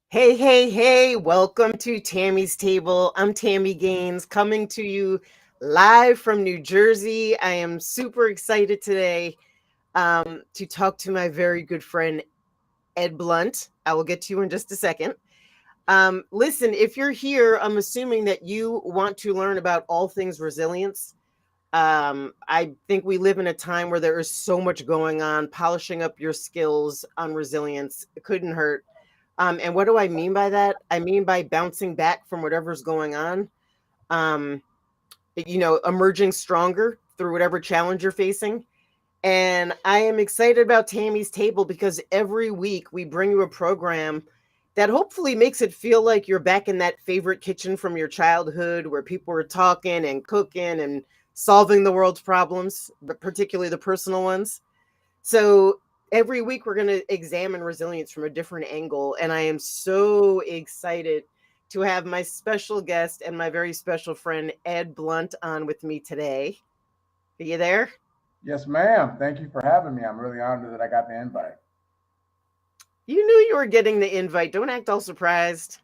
Hey, hey, hey, welcome to Tammy's Table. I'm Tammy Gaines coming to you live from New Jersey. I am super excited today to talk to my very good friend, Ed Blunt. I will get to you in just a second. Listen, if you're here, I'm assuming that you want to learn about all things resilience. I think we live in a time where there is so much going on. Polishing up your skills on resilience couldn't hurt. And what do I mean by that? I mean by bouncing back from whatever's going on, um, emerging stronger through whatever challenge you're facing. And I am excited about Tammy's Table because every week we bring you a program that hopefully makes it feel like you're back in that favorite kitchen from your childhood where people were talking and cooking and solving the world's problems, but particularly the personal ones. So every week we're going to examine resilience from a different angle. And I am so excited to have my special guest and my very special friend, Ed Blunt, on with me today. Are you there? Yes, ma'am. Thank you for having me. I'm really honored that I got the invite. You knew you were getting the invite. Don't act all surprised.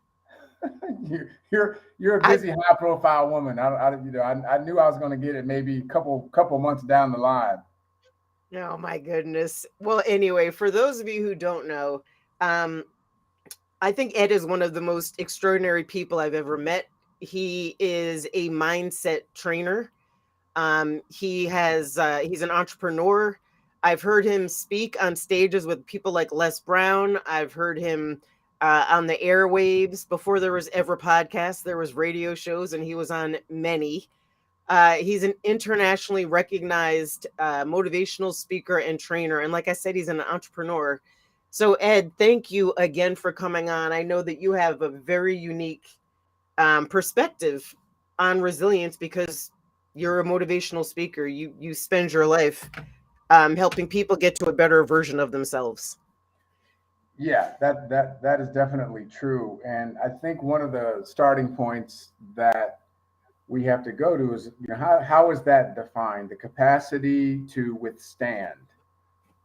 You're a I busy, high-profile woman. I knew I was going to get it maybe couple months down the line. Oh my goodness. Well, anyway, for those of you who don't know, um, I think Ed is one of the most extraordinary people I've ever met. He is a mindset trainer. He's an entrepreneur. I've heard him speak on stages with people like Les Brown. I've heard him on the airwaves before there was ever podcasts. There was radio shows, and he was on many. He's an internationally recognized motivational speaker and trainer, and like I said, he's an entrepreneur. So, Ed, thank you again for coming on. I know that you have a very unique perspective on resilience because you're a motivational speaker. You spend your life helping people get to a better version of themselves. Yeah, that is definitely true. And I think one of the starting points that we have to go to is, how is that defined? The capacity to withstand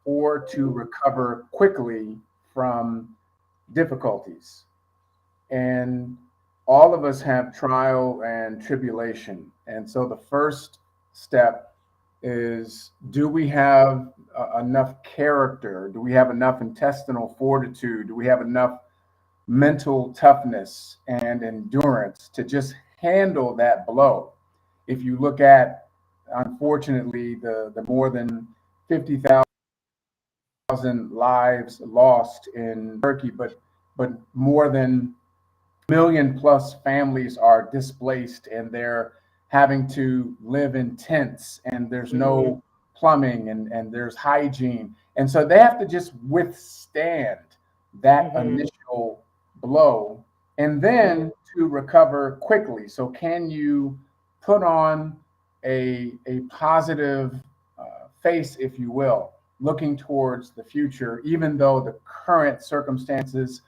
or to recover quickly from difficulties. And all of us have trial and tribulation. And so the first step is, do we have enough character? Do we have enough intestinal fortitude? Do we have enough mental toughness and endurance to just handle that blow? If you look at, unfortunately, the more than 50,000 lives lost in Turkey, but more than million plus families are displaced and they're having to live in tents and there's Hmm. no plumbing and there's hygiene. And so they have to just withstand that Hmm. initial blow and then to recover quickly. So, can you put on a positive face, if you will, looking towards the future, even though the current circumstances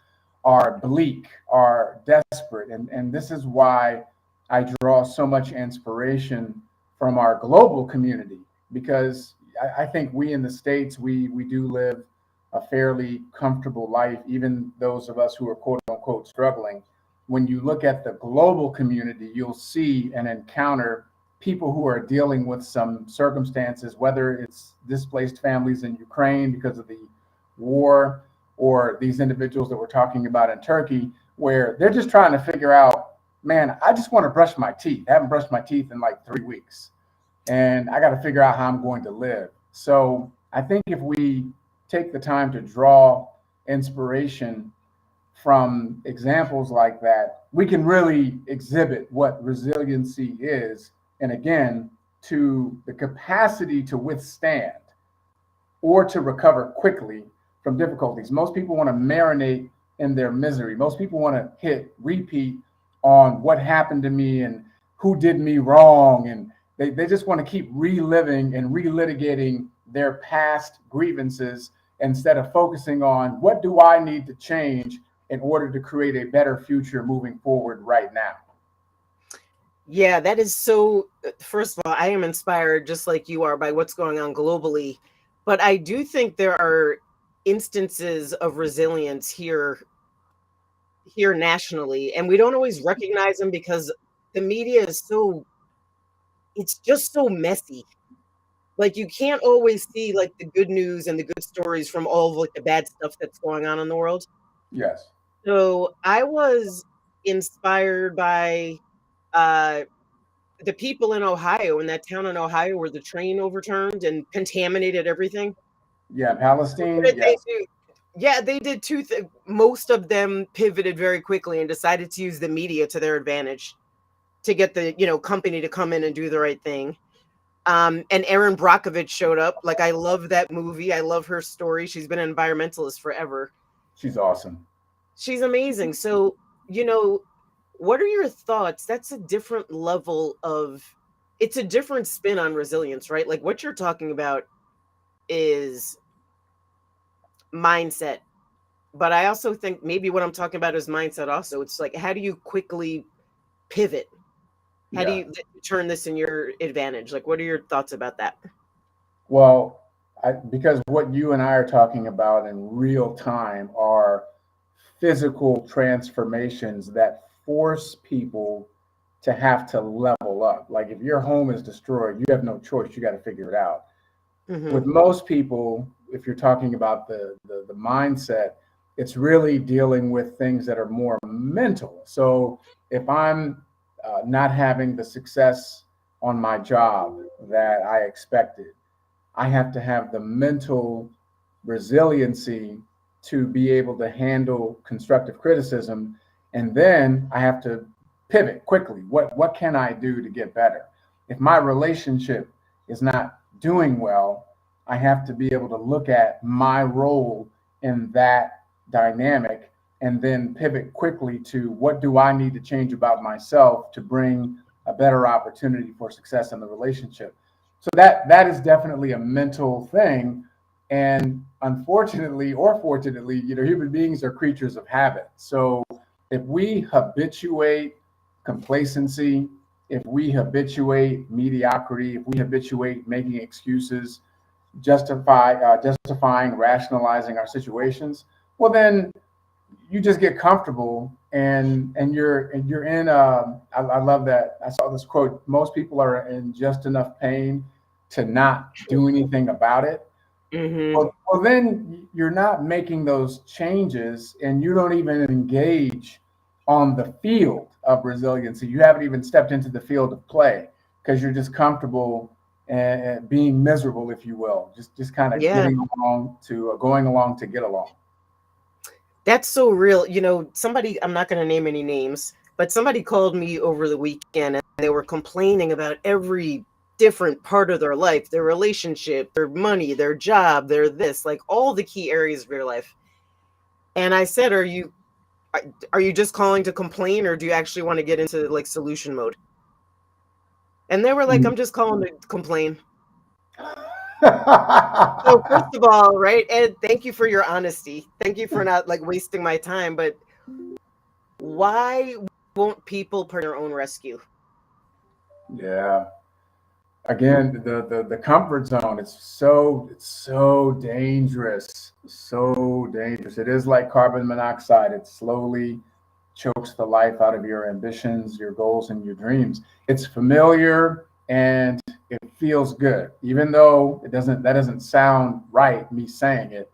are bleak, are desperate. And this is why I draw so much inspiration from our global community, because I think we in the States, we do live a fairly comfortable life, even those of us who are quote unquote struggling. When you look at the global community, you'll see and encounter people who are dealing with some circumstances, whether it's displaced families in Ukraine because of the war, or these individuals that we're talking about in Turkey, where they're just trying to figure out, man, I just want to brush my teeth. I haven't brushed my teeth in like 3 weeks, and I got to figure out how I'm going to live. So I think if we take the time to draw inspiration from examples like that, we can really exhibit what resiliency is. And again, to the capacity to withstand or to recover quickly from difficulties. Most people want to marinate in their misery. Most people want to hit repeat on what happened to me and who did me wrong. And they just want to keep reliving and relitigating their past grievances instead of focusing on, what do I need to change in order to create a better future moving forward right now. Yeah, that is so. First of all, I am inspired just like you are by what's going on globally. But I do think there are instances of resilience here here nationally, and we don't always recognize them because the media is so, it's just so messy. Like, you can't always see, like, the good news and the good stories from all of, like, the bad stuff that's going on in the world. Yes. So, I was inspired by, uh, the people in Ohio, in that town in Ohio where the train overturned and contaminated everything. Yeah. What Palestine. did they Yes. do? Yeah, they did 2 most of them pivoted very quickly and decided to use the media to their advantage to get the, company to come in and do the right thing. And Erin Brockovich showed up. Like, I love that movie. I love her story. She's been an environmentalist forever. She's awesome. She's amazing. So, you know, what are your thoughts? That's a different level of, it's a different spin on resilience, right? Like, what you're talking about is mindset. But I also think maybe what I'm talking about is mindset also. It's like, how do you quickly pivot? How do Yeah. you turn this in your advantage? Like, what are your thoughts about that? Well, because what you and I are talking about in real time are physical transformations that force people to have to level up. Like if your home is destroyed, you have no choice. You got to figure it out. Hmm. With most people, if you're talking about the mindset, it's really dealing with things that are more mental. So if I'm not having the success on my job that I expected, I have to have the mental resiliency to be able to handle constructive criticism. And then I have to pivot quickly. What can I do to get better? If my relationship is not doing well, I have to be able to look at my role in that dynamic and then pivot quickly to what do I need to change about myself to bring a better opportunity for success in the relationship. So that is definitely a mental thing. And unfortunately or fortunately, human beings are creatures of habit. So if we habituate complacency, if we habituate mediocrity, if we habituate making excuses, justifying, rationalizing our situations, well then you just get comfortable and you're in I love that. I saw this quote: most people are in just enough pain to not do anything about it. Hmm. Well then you're not making those changes and you don't even engage on the field of resiliency. You haven't even stepped into the field of play because you're just comfortable and being miserable, if you will, just kind of Yeah, getting along to going along to get along. that's so real. Somebody, I'm not going to name any names, but somebody called me over the weekend and they were complaining about every different part of their life, their relationship, their money, their job, their this, like all the key areas of your life. And I said, are you just calling to complain or do you actually want to get into like solution mode? And they were like, I'm just calling to complain. So first of all, right, Ed, thank you for your honesty. Thank you for not like wasting my time. But why won't people part their own rescue? Yeah. Again, the comfort zone. It's so dangerous. So dangerous. It is like carbon monoxide. It slowly chokes the life out of your ambitions, your goals, and your dreams. It's familiar and it feels good, even though it doesn't. That doesn't sound right. Me saying it.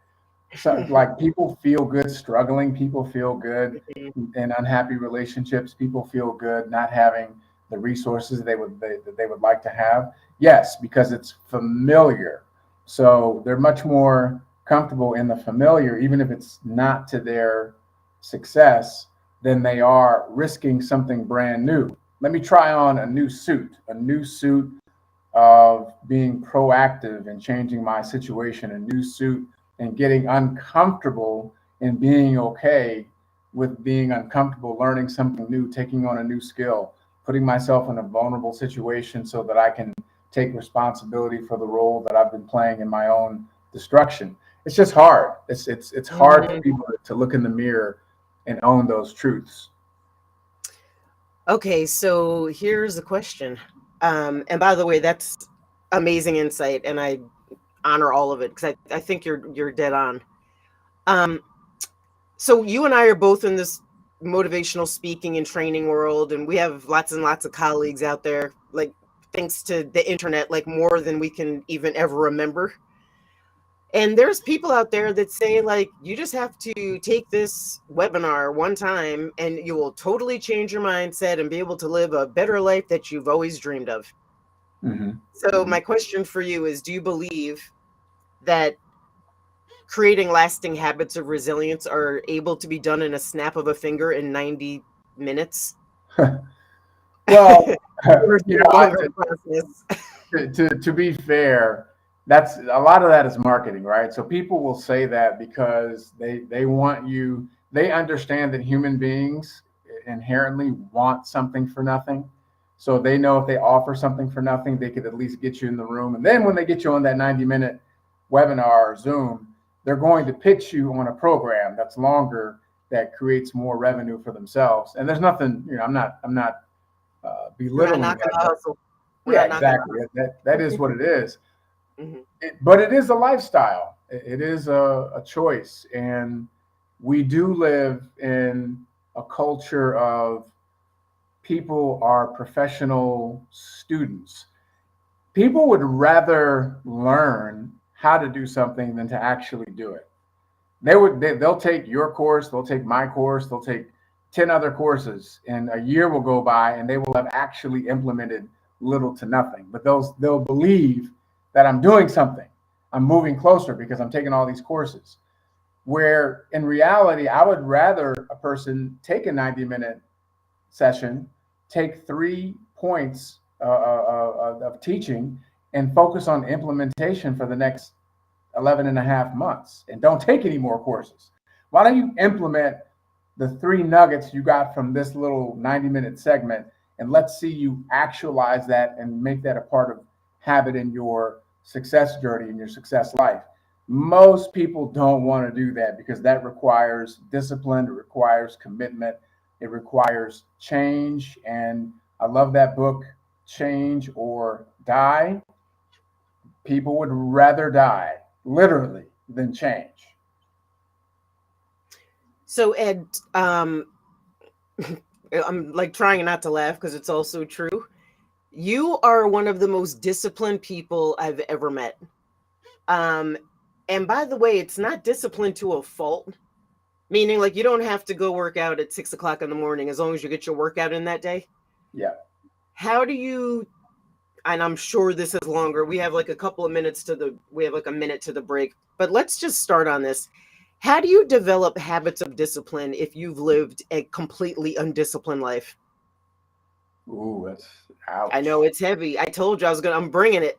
So, like people feel good struggling. People feel good in unhappy relationships. People feel good not having the resources that they would like to have. Yes, because it's familiar. So they're much more comfortable in the familiar, even if it's not to their success, than they are risking something brand new. Let me try on a new suit of being proactive and changing my situation, a new suit, and getting uncomfortable and being okay with being uncomfortable, learning something new, taking on a new skill, putting myself in a vulnerable situation so that I can take responsibility for the role that I've been playing in my own destruction. It's just hard. It's hard for Mhm. people to look in the mirror and own those truths. Okay, so here's a question. And by the way, that's amazing insight, and I honor all of it because I think you're dead on. Um, so you and I are both in this. motivational speaking and training world, and we have lots and lots of colleagues out there, like thanks to the internet, like more than we can even ever remember. And there's people out there that say, like, you just have to take this webinar one time and you will totally change your mindset and be able to live a better life that you've always dreamed of. Mm-hmm. So, Mm-hmm. my question for you is, do you believe that creating lasting habits of resilience are able to be done in a snap of a finger in 90 minutes? Well, Or is you it a know, longer process? to be fair, that's a lot of that is marketing, right? So people will say that because they want you. They understand that human beings inherently want something for nothing. So they know if they offer something for nothing, they could at least get you in the room. And then when they get you on that 90-minute webinar or Zoom, they're going to pitch you on a program that's longer that creates more revenue for themselves. And there's nothing, I'm not We're not belittling knocking that. the But hustle. We're yeah, not knocking exactly. That is what it is. the But it is a lifestyle. It is a choice, and we do live in a culture of people are professional students. People would rather learn how to do something than to actually do it. They'll take your course, they'll take my course, they'll take 10 other courses, and a year will go by and they will have actually implemented little to nothing. But they'll believe that I'm doing something. I'm moving closer because I'm taking all these courses. Where in reality, I would rather a person take a 90-minute session, take 3 points of teaching, and focus on implementation for the next 11 and a half months and don't take any more courses. Why don't you implement the 3 nuggets you got from this little 90-minute segment, and let's see you actualize that and make that a part of habit in your success journey, in your success life. Most people don't want to do that because that requires discipline, it requires commitment, it requires change. And I love that book, Change or Die. People would rather die, literally, than change. So, Ed, I'm like trying not to laugh because it's also true. You are one of the most disciplined people I've ever met. Um, and by the way, it's not discipline to a fault, meaning like you don't have to go work out at 6 o'clock in the morning as long as you get your workout in that day. Yeah. How do you, and I'm sure this is longer. We have like a couple of minutes we have like a minute to the break, but let's just start on this. How do you develop habits of discipline if you've lived a completely undisciplined life? Ooh, that's I ouch. know it's heavy. I'm bringing it.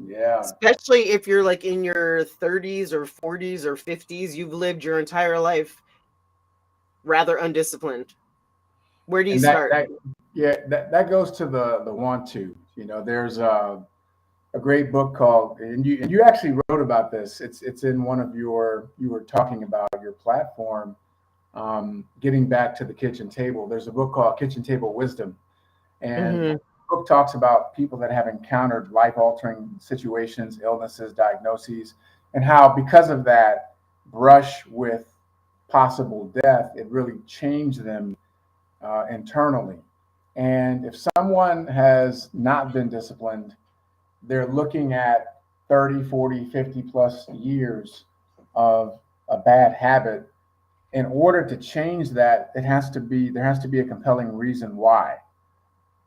Yeah. Especially if you're like in your 30s or 40s or 50s, you've lived your entire life rather undisciplined. Where do you And that start? that yeah, that goes to the want to. There's a great book called, and you actually wrote about this. It's in one of you were talking about your platform, getting back to the kitchen table. There's a book called Kitchen Table Wisdom, and Hmm. the book talks about people that have encountered life-altering situations, illnesses, diagnoses, and how because of that brush with possible death, it really changed them internally. And if someone has not been disciplined, they're looking at 30, 40, 50 plus years of a bad habit. In order to change that, there has to be a compelling reason why.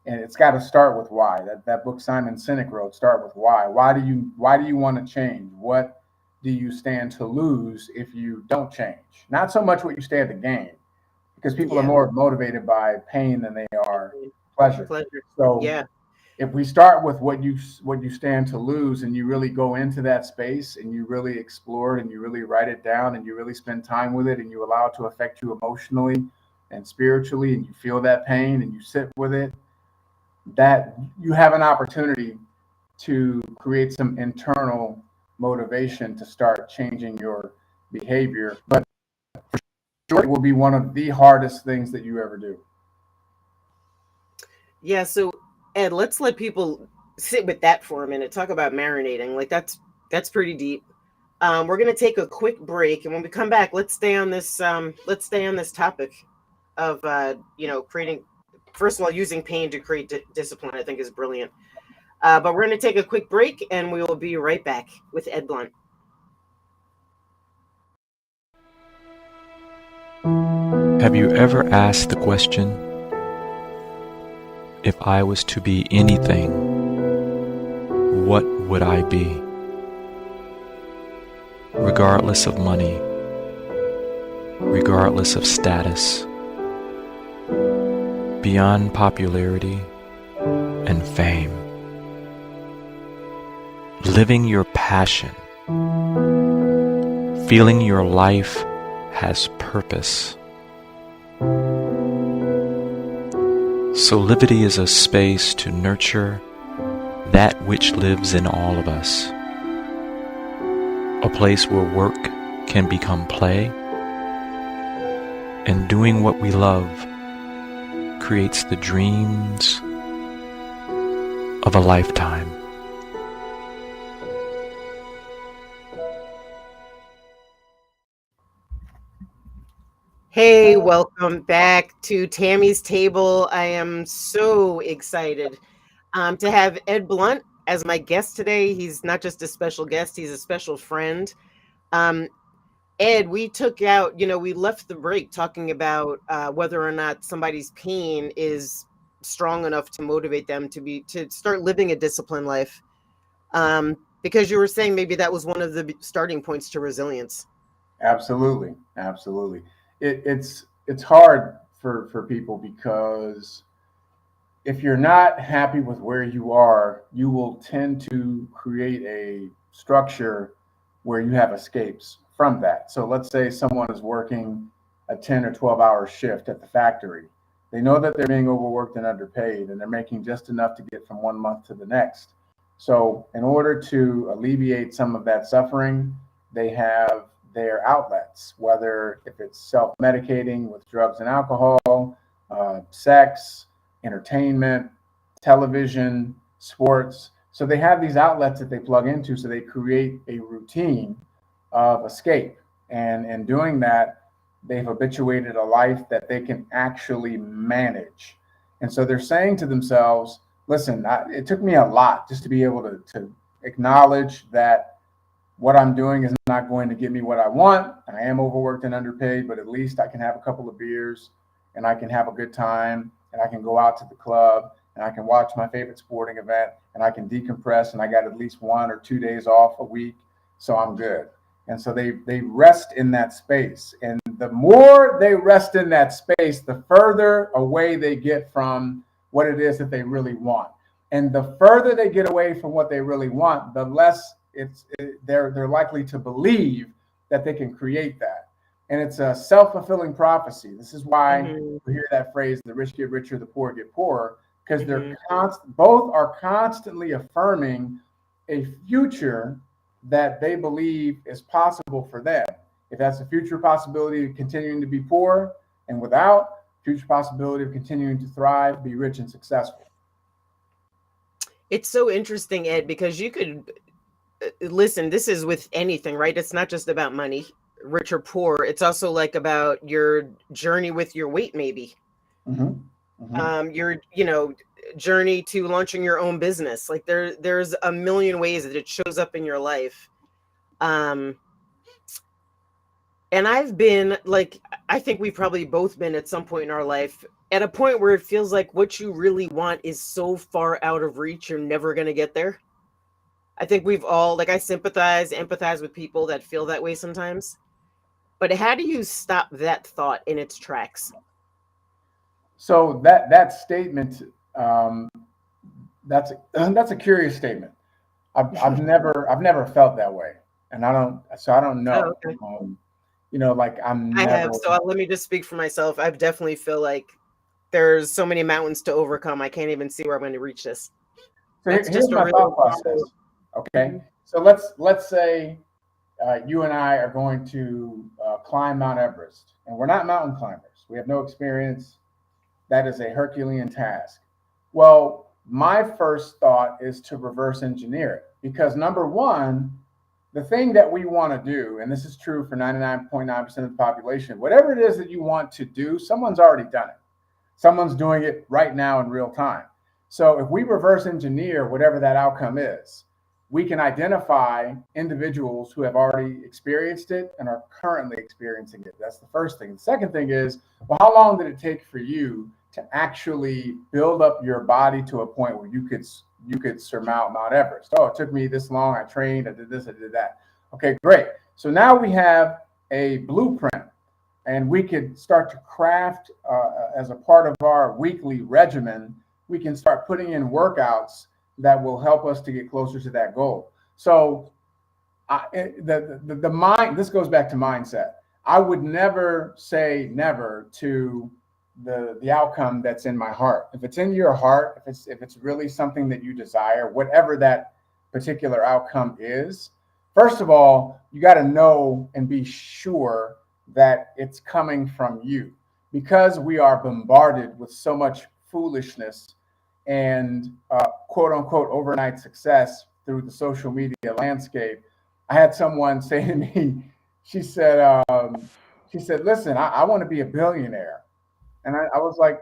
And it's got to start with why. That book Simon Sinek wrote, start with why. Why do you want to change? What do you stand to lose if you don't change? Not so much what you stand to gain, because people are Yeah. more motivated by pain than they are pleasure. Pleasure. So Yeah. if we start with what you stand to lose, and you really go into that space and you really explore it and you really write it down and you really spend time with it and you allow it to affect you emotionally and spiritually, and you feel that pain and you sit with it, that you have an opportunity to create some internal motivation to start changing your behavior. But sure, it will be one of the hardest things that you ever do. Yeah. So, Ed, let's let people sit with that for a minute. Talk about marinating. Like that's pretty deep. We're gonna take a quick break, and when we come back, let's stay on this. Let's stay on this topic. of creating. First of all, using pain to create discipline, I think, is brilliant. But we're going to take a quick break, and we will be right back with Ed Blunt. Have you ever asked the question, if I was to be anything, what would I be? Regardless of money, regardless of status, beyond popularity and fame. Living your passion, feeling your life has purpose. Soulivity is a space to nurture that which lives in all of us. A place where work can become play, and doing what we love creates the dreams of a lifetime. Hey, welcome back to Tammy's Table. I am so excited to have Ed Blunt as my guest today. He's not just a special guest, he's a special friend. Ed, we took out, we left the break talking about whether or not somebody's pain is strong enough to motivate them to start living a disciplined life. Because you were saying maybe that was one of the starting points to resilience. Absolutely, absolutely. It's hard for people because if you're not happy with where you are, you will tend to create a structure where you have escapes from that. So let's say someone is working a 10 or 12-hour shift at the factory. They know that they're being overworked and underpaid, and they're making just enough to get from one month to the next. So in order to alleviate some of that suffering, they have their outlets, whether if it's self-medicating with drugs and alcohol, sex, entertainment, television, sports. So they have these outlets that they plug into, so they create a routine of escape. And in doing that, they've habituated a life that they can actually manage. And so they're saying to themselves, listen, it took me a lot just to be able to acknowledge that what I'm doing is not going to get me what I want. I am overworked and underpaid, but at least I can have a couple of beers and I can have a good time and I can go out to the club and I can watch my favorite sporting event and I can decompress and I got at least 1 or 2 days off a week. So I'm good. And so they rest in that space. And the more they rest in that space, the further away they get from what it is that they really want. And the further they get away from what they really want, the less they're likely to believe that they can create that. And it's a self-fulfilling prophecy. This is why we hear that phrase, the rich get richer, the poor get poorer, because they're both are constantly affirming a future that they believe is possible for them. If that's a future possibility of continuing to be poor and without, future possibility of continuing to thrive, be rich and successful. It's so interesting, Ed, because you could listen, this is with anything, right? It's not just about money, rich or poor. It's also like about your journey with your weight, maybe. Your, journey to launching your own business. Like there's a million ways that it shows up in your life. And I've been like, I think we've probably both been at some point in our life at a point where it feels like what you really want is so far out of reach, you're never going to get there. I think we've all, like, I empathize with people that feel that way sometimes. But how do you stop that thought in its tracks? So that statement, that's a curious statement. I've never felt that way, and I don't know. Oh, okay. Like I'm I never. have. So let me just speak for myself. I've definitely feel like there's so many mountains to overcome. I can't even see where I'm going to reach this. So That's here's just a my really thought process. Okay, so let's say you and I are going to climb Mount Everest, and we're not mountain climbers. We have no experience. That is a Herculean task. Well, my first thought is to reverse engineer it because number one, the thing that we want to do, and this is true for 99.9% of the population, whatever it is that you want to do, someone's already done it. Someone's doing it right now in real time. So if we reverse engineer whatever that outcome is, we can identify individuals who have already experienced it and are currently experiencing it. That's the first thing. The second thing is, well, how long did it take for you to actually build up your body to a point where you could surmount Mount Everest? Oh, it took me this long. I trained, I did this, I did that. Okay, great. So now we have a blueprint, and we could start to craft as a part of our weekly regimen. We can start putting in workouts that will help us to get closer to that goal. So the mind, this goes back to mindset. I would never say never to the outcome that's in my heart. If it's in your heart, if it's really something that you desire, whatever that particular outcome is, first of all, you got to know and be sure that it's coming from you, because we are bombarded with so much foolishness and quote unquote overnight success through the social media landscape. I had someone say to me, she said, listen, I want to be a billionaire. And I was like,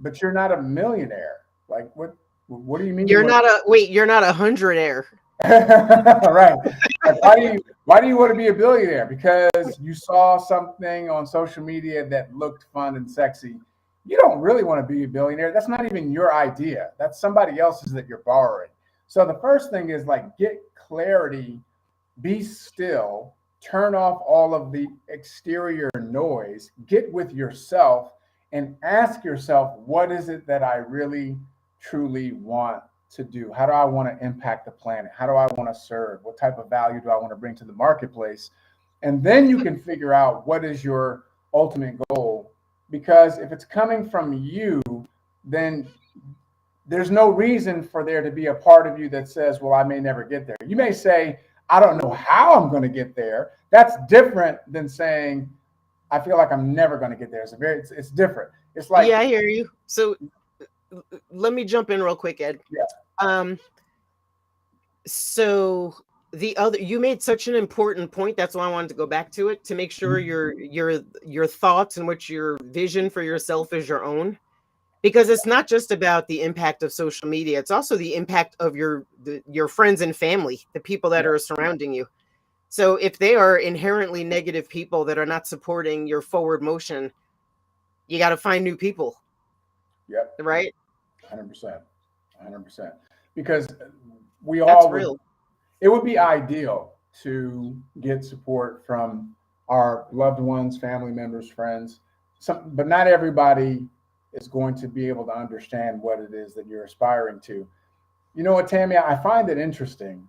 but you're not a millionaire. Like, what do you mean? You're not a 100-aire. Right. Like, why do you want to be a billionaire? Because you saw something on social media that looked fun and sexy. You don't really want to be a billionaire. That's not even your idea. That's somebody else's that you're borrowing. So the first thing is, like, get clarity, be still, turn off all of the exterior noise, get with yourself and ask yourself, what is it that I really, truly want to do? How do I want to impact the planet? How do I want to serve? What type of value do I want to bring to the marketplace? And then you can figure out what is your ultimate goal. Because if it's coming from you, then there's no reason for there to be a part of you that says, well, I may never get there. You may say, I don't know how I'm going to get there. That's different than saying, I feel like I'm never going to get there. It's different. It's like, yeah, I hear you. So let me jump in real quick, Ed. Yeah. So you made such an important point. That's why I wanted to go back to it, to make sure your thoughts and what your vision for yourself is your own, because it's not just about the impact of social media. It's also the impact of your friends and family, the people that are surrounding you. So if they are inherently negative people that are not supporting your forward motion, you got to find new people. Yep. Right. 100%. Because That's real. It would be ideal to get support from our loved ones, family members, friends, but not everybody is going to be able to understand what it is that you're aspiring to. You know what, Tammy, I find it interesting,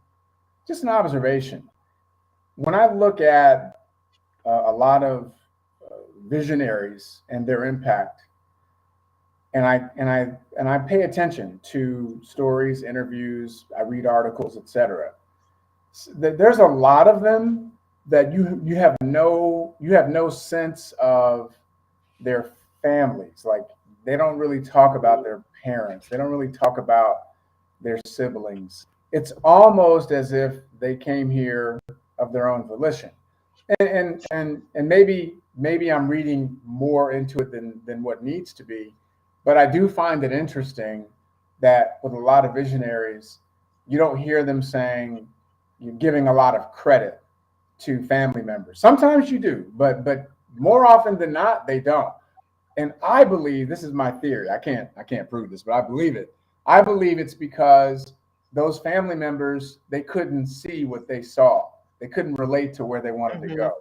just an observation. When I look at a lot of visionaries and their impact, and I pay attention to stories, interviews, I read articles, etc. There's a lot of them that you have no sense of their families. Like, they don't really talk about their parents. They don't really talk about their siblings. It's almost as if they came here of their own volition. And maybe I'm reading more into it than what needs to be. But I do find it interesting that with a lot of visionaries, you don't hear them saying, you're giving a lot of credit to family members. Sometimes you do, but more often than not, they don't. And I believe, this is my theory, I can't prove this, but I believe it. I believe it's because those family members, they couldn't see what they saw. They couldn't relate to where they wanted to go.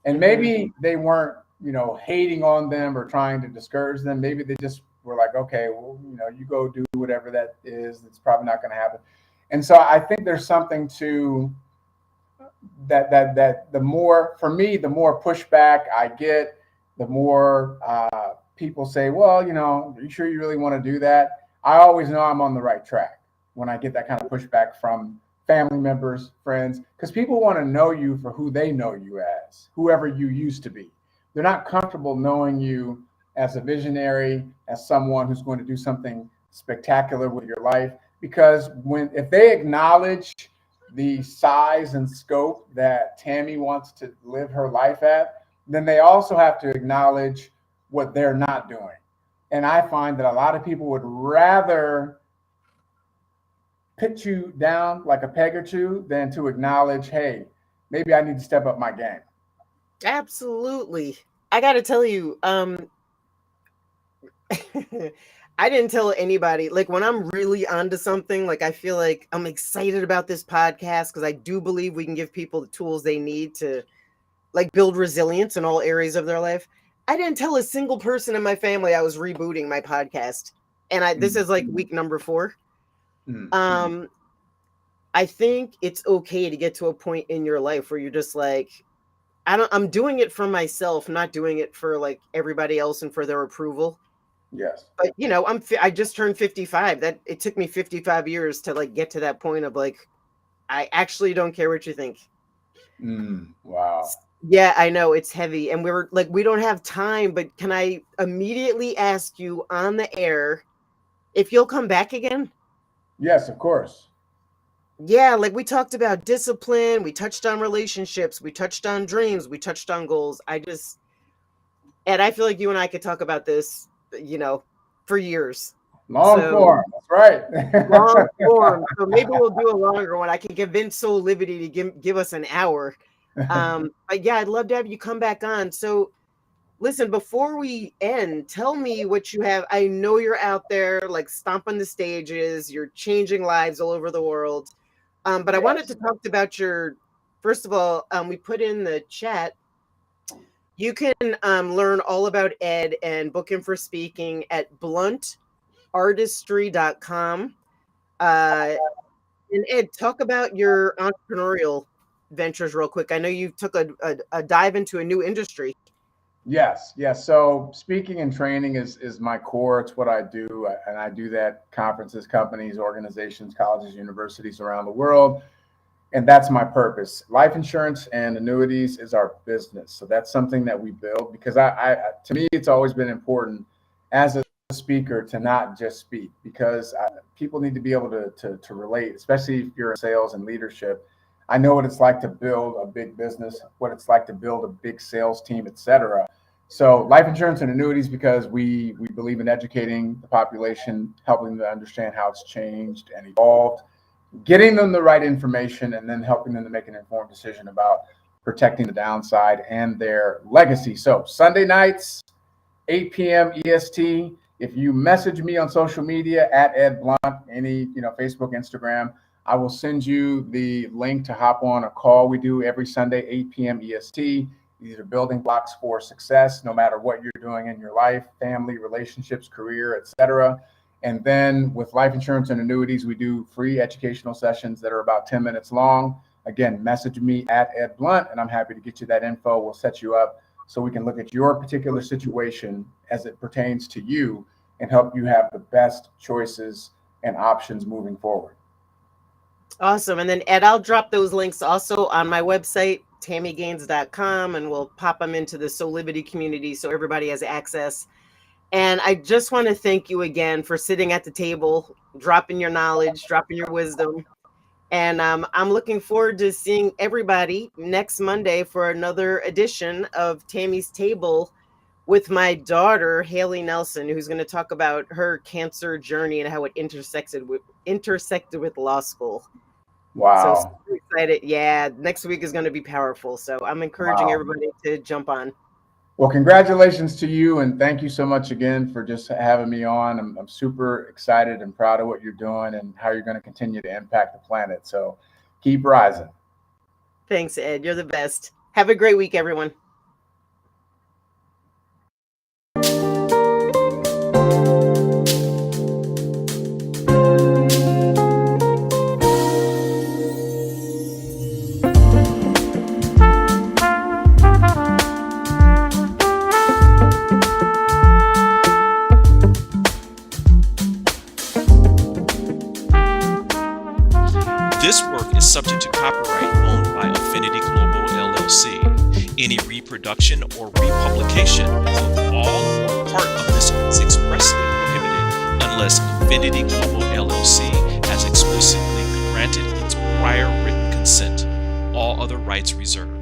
And maybe they weren't, hating on them or trying to discourage them. Maybe they just were like, okay, well, you go do whatever that is. It's probably not going to happen. And so I think there's something to that the more, for me, the more pushback I get, the more people say, well, are you sure you really want to do that? I always know I'm on the right track when I get that kind of pushback from family members, friends, because people want to know you for who they know you as, whoever you used to be. They're not comfortable knowing you as a visionary, as someone who's going to do something spectacular with your life, because if they acknowledge the size and scope that Tammy wants to live her life at, then they also have to acknowledge what they're not doing. And I find that a lot of people would rather put you down like a peg or two than to acknowledge, hey, maybe I need to step up my game. Absolutely. I got to tell you, I didn't tell anybody. Like, when I'm really onto something, like, I feel like I'm excited about this podcast because I do believe we can give people the tools they need to, like, build resilience in all areas of their life. I didn't tell a single person in my family I was rebooting my podcast. And this is like week number 4. I think it's okay to get to a point in your life where you're just like, I'm doing it for myself, not doing it for like everybody else and for their approval. Yes. But you know, I just turned 55. That it took me 55 years to like get to that point of like, I actually don't care what you think. Wow. Yeah, I know it's heavy, and we're like, we don't have time, but can I immediately ask you on the air if you'll come back again? Yes, of course. Yeah, like we talked about discipline, we touched on relationships, we touched on dreams, we touched on goals. And I feel like you and I could talk about this, you know, for years. Long form, that's right. Long form. So maybe we'll do a longer one. I can convince Soulivity to give us an hour. But yeah, I'd love to have you come back on. So listen, before we end, tell me what you have. I know you're out there like stomping the stages, you're changing lives all over the world. But I wanted to talk about first of all, we put in the chat, you can learn all about Ed and book him for speaking at BluntArtistry.com. And Ed, talk about your entrepreneurial ventures real quick. I know you took a dive into a new industry. Yes. So speaking and training is my core. It's what I do. And I do that at conferences, companies, organizations, colleges, universities around the world. And that's my purpose. Life insurance and annuities is our business. So that's something that we build because to me, it's always been important as a speaker to not just speak, because people need to be able to relate, especially if you're in sales and leadership. I know what it's like to build a big business, what it's like to build a big sales team, et cetera. So life insurance and annuities, because we believe in educating the population, helping them to understand how it's changed and evolved, getting them the right information, and then helping them to make an informed decision about protecting the downside and their legacy. So Sunday nights, 8 p.m. EST. If you message me on social media at Ed Blunt, Facebook, Instagram, I will send you the link to hop on a call we do every Sunday, 8 p.m. EST. These are building blocks for success, no matter what you're doing in your life, family, relationships, career, etc. And then with life insurance and annuities, we do free educational sessions that are about 10 minutes long. Again, message me at Ed Blunt, and I'm happy to get you that info. We'll set you up so we can look at your particular situation as it pertains to you and help you have the best choices and options moving forward. Awesome. And then Ed, I'll drop those links also on my website, TammyGaines.com, and we'll pop them into the Soulivity community so everybody has access. And I just want to thank you again for sitting at the table, dropping your knowledge, dropping your wisdom. And I'm looking forward to seeing everybody next Monday for another edition of Tammy's Table with my daughter, Haley Nelson, who's going to talk about her cancer journey and how it intersected with law school. Wow. So super excited. Yeah, next week is going to be powerful. So I'm encouraging everybody to jump on. Well, congratulations to you, and thank you so much again for just having me on. I'm super excited and proud of what you're doing and how you're going to continue to impact the planet. So keep rising. Thanks, Ed. You're the best. Have a great week, everyone. This work is subject to copyright owned by Affinity Global LLC. Any reproduction or republication of all or part of this is expressly prohibited unless Affinity Global LLC has explicitly granted its prior written consent. All other rights reserved.